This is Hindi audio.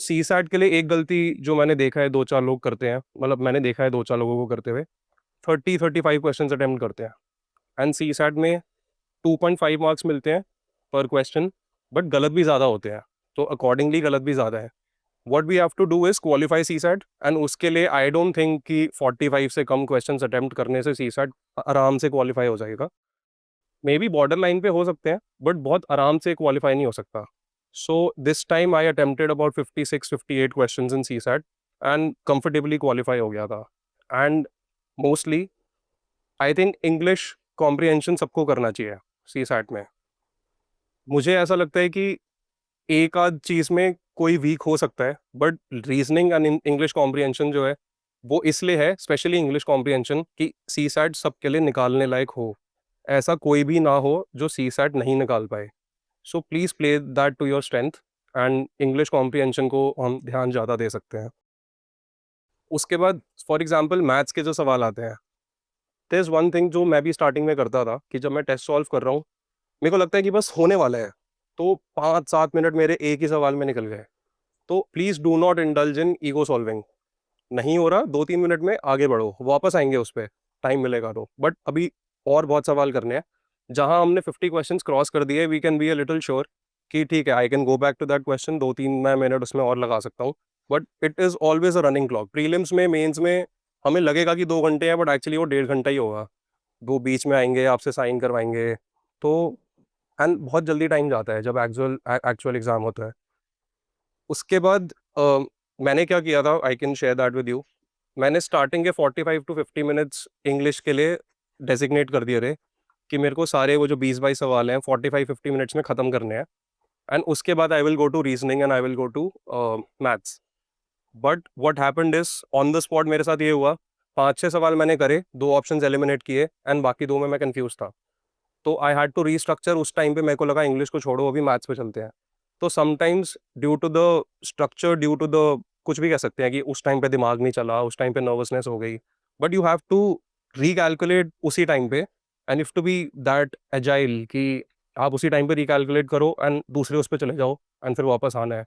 सी सैट के लिए एक गलती जो मैंने देखा है दो चार लोग करते हैं, मतलब मैंने देखा है दो चार लोगों को करते हुए, 35 क्वेश्चन अटेम्प्ट करते हैं। एंड सी सैट में 2.5 मार्क्स मिलते हैं पर क्वेश्चन, बट गलत भी ज़्यादा होते हैं, तो अकॉर्डिंगली गलत भी ज़्यादा है। What we have to do is qualify CSAT, and उसके लिए आई डोंट थिंक कि 45 से कम क्वेश्चन अटेम्प्ट करने से सी सैट आराम से क्वालिफाई हो जाएगा। मे बी बॉर्डर लाइन पे हो सकते हैं, बट बहुत आराम से क्वालिफाई नहीं हो सकता। So this time I attempted about 56-58 questions in CSAT and comfortably qualify हो गया था। And mostly I think English comprehension सबको करना चाहिए सी सैट में। मुझे ऐसा लगता है कि एक आध चीज़ में कोई वीक हो सकता है, but reasoning and English comprehension जो है वो इसलिए है, स्पेशली इंग्लिश कॉम्प्रिहेंशन, कि सी सैट सबके लिए निकालने लायक हो। ऐसा कोई भी ना हो जो सी सैट नहीं निकाल पाए। So please play that to your strength, and English comprehension को हम ध्यान ज़्यादा दे सकते हैं। उसके बाद फॉर एग्जांपल मैथ्स के जो सवाल आते हैं, देयर इज़ वन थिंग जो मैं भी स्टार्टिंग में करता था कि जब मैं टेस्ट सॉल्व कर रहा हूँ, मेरे को लगता है कि बस होने वाला है, तो 5-7 मिनट मेरे एक ही सवाल में निकल गए। तो please do not indulge in ego solving. नहीं हो रहा, 2-3 मिनट में आगे बढ़ो, वापस आएंगे उस पे, टाइम मिलेगा तो। बट अभी और बहुत सवाल करने हैं। जहां हमने 50 क्वेश्चंस क्रॉस कर दिए, we can be a little sure कि ठीक है, I can go back to that question, 2-3 मैं मिनट उसमें और लगा सकता हूँ। But it is always a running clock. Prelims में, मेंस में हमें लगेगा कि 2 घंटे हैं, बट एक्चुअली वो 1.5 घंटा ही होगा। वो बीच में आएंगे, आपसे साइन करवाएंगे, तो एंड बहुत जल्दी टाइम जाता है जब एक्चुअल एक्चुअल एग्जाम होता है। उसके बाद मैंने क्या किया था, I can share that with you. मैंने स्टार्टिंग के 45 to 50 मिनट्स इंग्लिश के लिए डेजिग्नेट कर दिए थे कि मेरे को सारे वो जो 20-22 सवाल हैं 45-50 मिनट्स में ख़त्म करने हैं। एंड उसके बाद I will go to reasoning and I will go to maths. But what happened is, on the spot मेरे साथ ये हुआ, 5-6 सवाल मैंने करे, 2 ऑप्शंस एलिमिनेट किए, एंड बाकी 2 में मैं कंफ्यूज था। तो आई हैड टू रीस्ट्रक्चर। उस टाइम पे मेरे को लगा इंग्लिश को छोड़ो, अभी मैथ्स पे चलते हैं। तो sometimes due to the structure, due to the कुछ भी कह सकते हैं कि उस टाइम पे दिमाग नहीं चला, उस टाइम पे नर्वसनेस हो गई, but you have to recalculate उसी टाइम पे, and if to be that agile कि आप उसी टाइम पे रिकैलकुलेट करो एंड दूसरे उस पे चले जाओ एंड फिर वापस आना है।